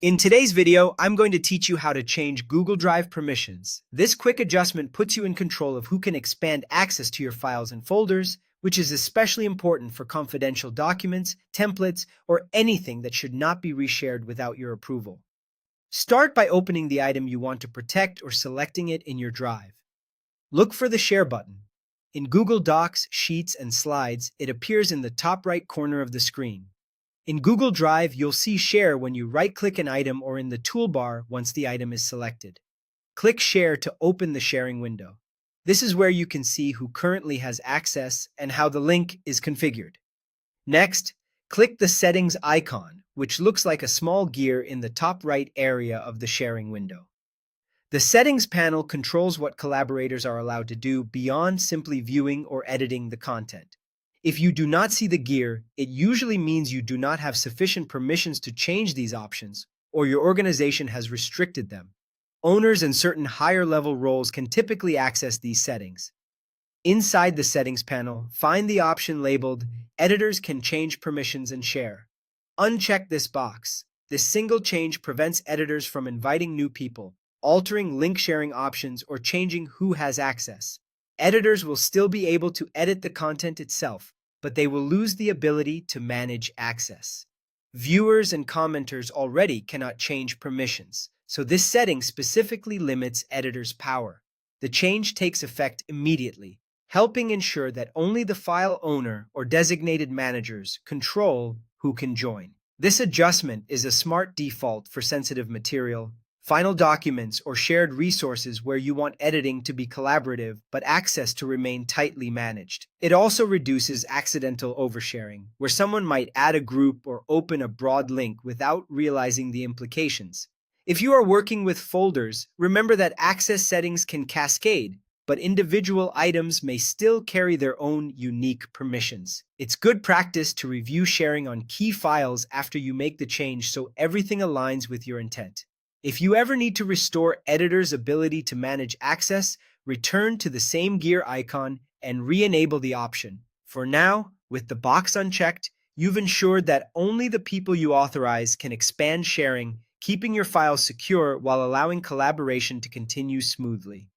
In today's video, I'm going to teach you how to change Google Drive permissions. This quick adjustment puts you in control of who can expand access to your files and folders, which is especially important for confidential documents, templates, or anything that should not be reshared without your approval. Start by opening the item you want to protect or selecting it in your drive. Look for the Share button. In Google Docs, Sheets, and Slides, it appears in the top right corner of the screen. In Google Drive, you'll see Share when you right-click an item or in the toolbar once the item is selected. Click Share to open the sharing window. This is where you can see who currently has access and how the link is configured. Next, click the Settings icon, which looks like a small gear in the top right area of the sharing window. The Settings panel controls what collaborators are allowed to do beyond simply viewing or editing the content. If you do not see the gear, it usually means you do not have sufficient permissions to change these options, or your organization has restricted them. Owners and certain higher-level roles can typically access these settings. Inside the Settings panel, find the option labeled Editors can change permissions and share. Uncheck this box. This single change prevents editors from inviting new people, altering link sharing options, or changing who has access. Editors will still be able to edit the content itself, but they will lose the ability to manage access. Viewers and commenters already cannot change permissions, so this setting specifically limits editors' power. The change takes effect immediately, helping ensure that only the file owner or designated managers control who can join. This adjustment is a smart default for sensitive material, final documents, or shared resources where you want editing to be collaborative but access to remain tightly managed. It also reduces accidental oversharing, where someone might add a group or open a broad link without realizing the implications. If you are working with folders, remember that access settings can cascade, but individual items may still carry their own unique permissions. It's good practice to review sharing on key files after you make the change so everything aligns with your intent. If you ever need to restore editors' ability to manage access, return to the same gear icon and re-enable the option. For now, with the box unchecked, you've ensured that only the people you authorize can expand sharing, keeping your files secure while allowing collaboration to continue smoothly.